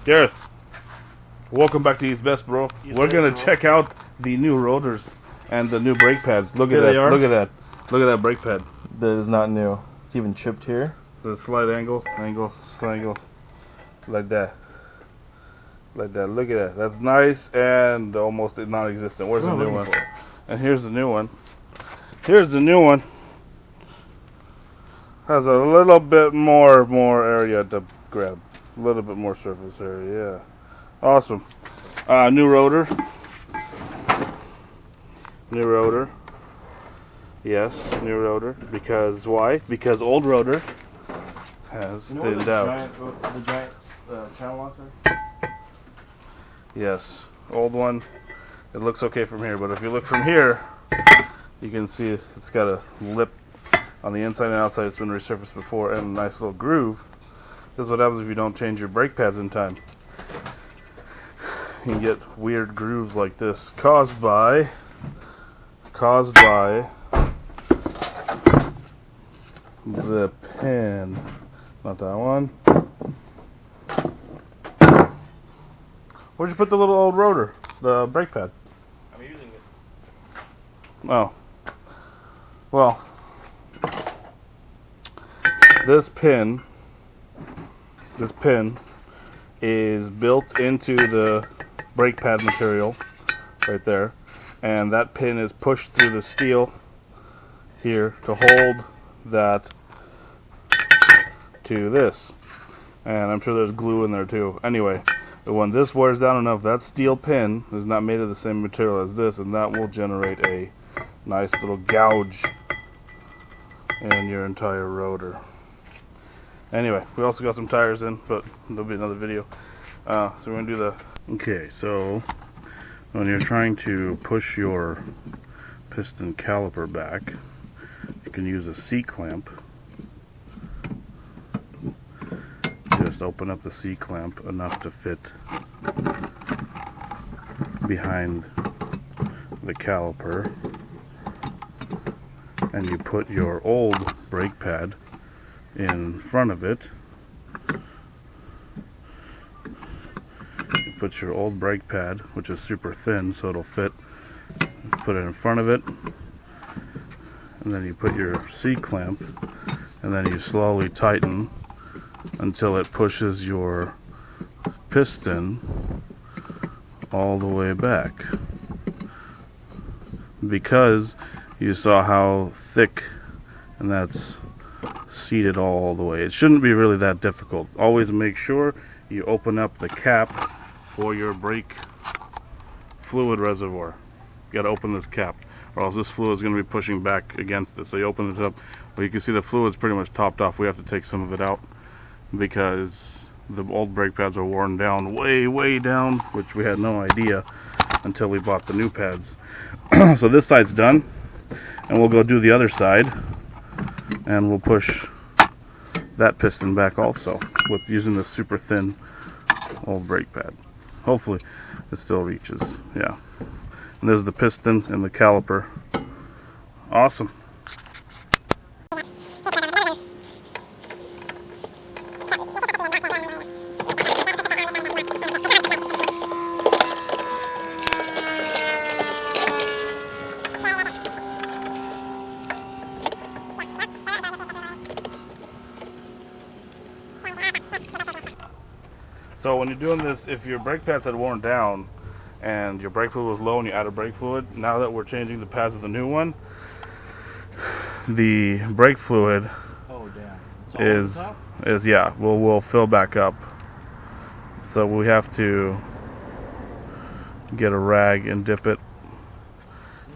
Gareth, welcome back to East Best, bro. We're gonna check out the new rotors and the new brake pads. Look at that! Look at that! Look at that brake pad. That is not new. It's even chipped here. The slight angle, like that, like that. Look at that. That's nice and almost non-existent. Where's the new one? And here's the new one. Here's the new one. Has a little bit more area to grab. A little bit more surface area. Yeah. Awesome. New rotor. New rotor. Yes, new rotor. Because why? Because old rotor has thinned out. The giant channel locker? Yes, old one. It looks okay from here, but if you look from here, you can see it's got a lip on the inside and outside. It's been resurfaced before, and a nice little groove. This is what happens if you don't change your brake pads in time. You can get weird grooves like this caused by the pin. Not that one. Where'd you put the little old rotor? The brake pad? I'm using it. Oh. Well, this pin is built into the brake pad material right there, and that pin is pushed through the steel here to hold that to this, and I'm sure there's glue in there too. Anyway, but when this wears down enough, that steel pin is not made of the same material as this, and that will generate a nice little gouge in your entire rotor. Anyway, we also got some tires in, but there'll be another video. So we're going to do the... Okay, so when you're trying to push your piston caliper back, you can use a C-clamp. Just open up the C-clamp enough to fit behind the caliper, and you put your old brake pad in front of it. You put your old brake pad, which is super thin so it'll fit, put it in front of it, and then you put your C-clamp, and then you slowly tighten until it pushes your piston all the way back. Because you saw how thick, and that's seated all the way. It shouldn't be really that difficult. Always make sure you open up the cap for your brake fluid reservoir. You gotta open this cap, or else this fluid is going to be pushing back against it. So you open it up, but you can see the fluid's pretty much topped off. We have to take some of it out because the old brake pads are worn down, way down, which we had no idea until we bought the new pads. So this side's done, and we'll go do the other side, and we'll push that piston back also with using the super thin old brake pad. Hopefully it still reaches. Yeah. And this is the piston and the caliper. Awesome. So when you're doing this, if your brake pads had worn down and your brake fluid was low and you added brake fluid, now that we're changing the pads of the new one, the brake fluid will fill back up. So we have to get a rag and dip it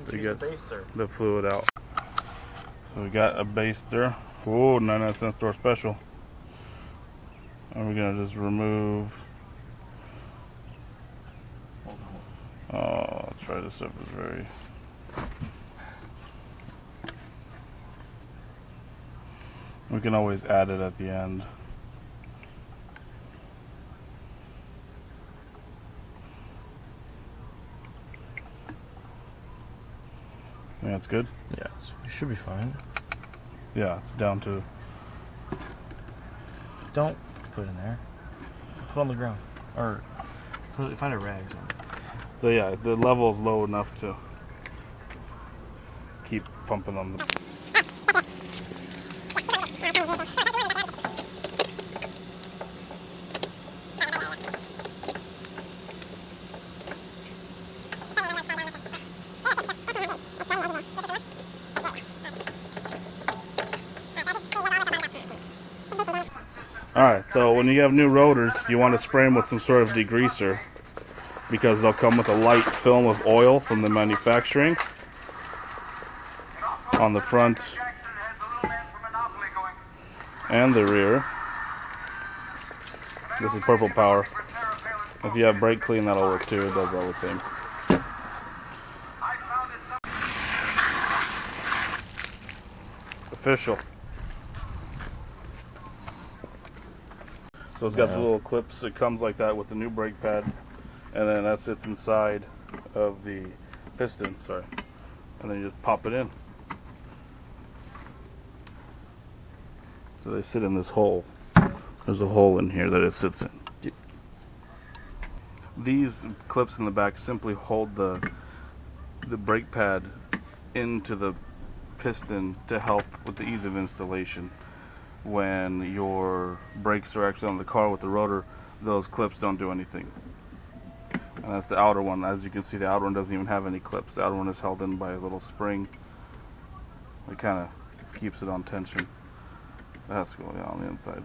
to get the fluid out. So we got a baster. Whoa, 99-cent store special. And we're gonna just remove. Oh, I'll try this surface very. We can always add it at the end. Yeah, it's good. Yeah, it should be fine. Yeah, it's down to. Don't put it in there. Put it on the ground. Or find a rag. Or something. So yeah, the level is low enough to keep pumping on the. Alright, so when you have new rotors, you want to spray them with some sort of degreaser because they'll come with a light film of oil from the manufacturing on the front and the rear. This is purple power. If you have brake clean, that'll work too. It does all the same. Official. So it's got the little clips. It comes like that with the new brake pad, and then that sits inside of the piston. Sorry, and then you just pop it in. So they sit in this hole. There's a hole in here that it sits in. These clips in the back simply hold the brake pad into the piston to help with the ease of installation. When your brakes are actually on the car with the rotor, those clips don't do anything. And that's the outer one. As you can see, the outer one doesn't even have any clips. The outer one is held in by a little spring. It kind of keeps it on tension. It has to go down on the inside.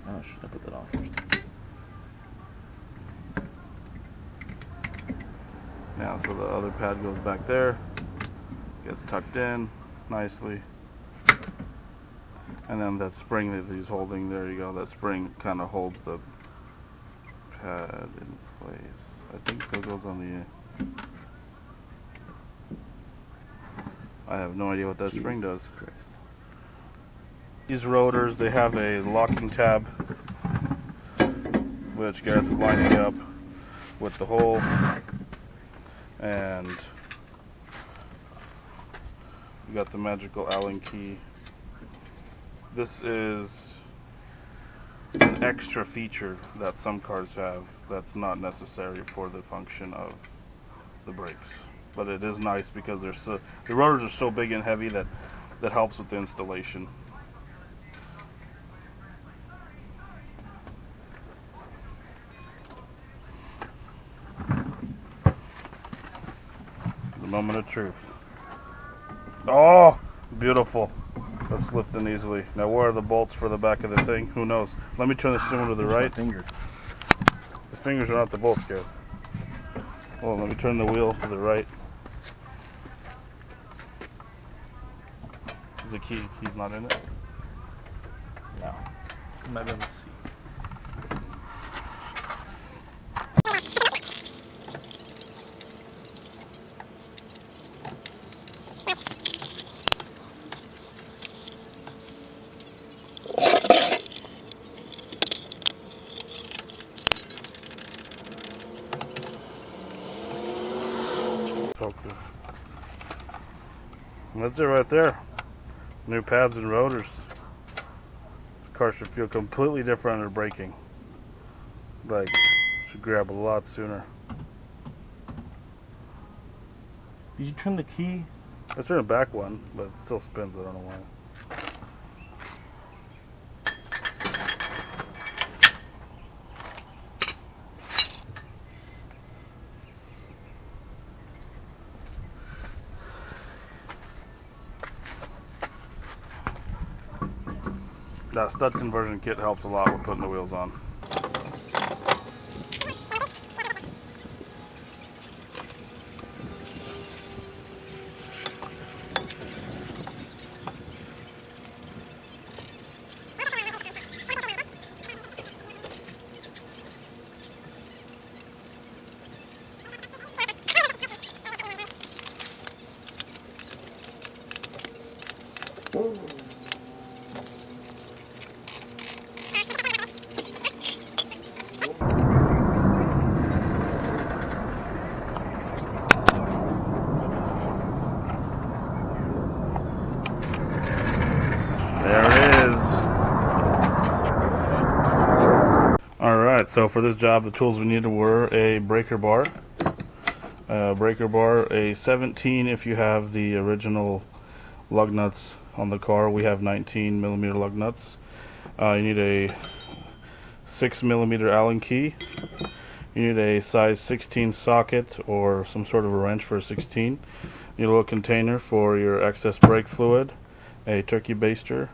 Oh, should I put that on first? Now, so the other pad goes back there, gets tucked in nicely, and then that spring that he's holding, there you go, that spring kind of holds the pad in place. I think that goes on the, I have no idea what that spring does. Christ. These rotors, they have a locking tab, which gets lining up with the hole. And we got the magical Allen key. This is an extra feature that some cars have that's not necessary for the function of the brakes. But it is nice because the rotors are so big and heavy that helps with the installation. Moment of truth. Oh, beautiful. That's slipped in easily. Now where are the bolts for the back of the thing? Who knows? Let me turn the steering to the right. Finger. The fingers are not the bolts, guys. Well, let me turn the wheel to the right. Is the key's not in it? No. You might be able to see. Okay. And that's it right there. New pads and rotors. This car should feel completely different under braking. Like, should grab a lot sooner. Did you turn the key? I turned the back one, but it still spins. I don't know why. That stud conversion kit helps a lot with putting the wheels on. Alright, so for this job the tools we needed were a breaker bar, a 17 if you have the original lug nuts on the car. We have 19mm lug nuts. You need a 6mm Allen key. You need a size 16 socket or some sort of a wrench for a 16. You need a little container for your excess brake fluid, a turkey baster,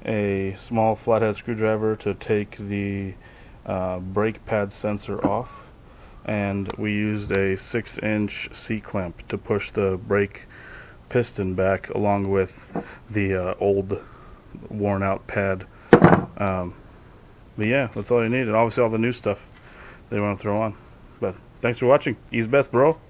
a small flathead screwdriver to take the brake pad sensor off, and we used a 6-inch C-clamp to push the brake piston back along with the old worn out pad. But yeah, that's all you need, and obviously all the new stuff they want to throw on. But thanks for watching. Ease best, bro.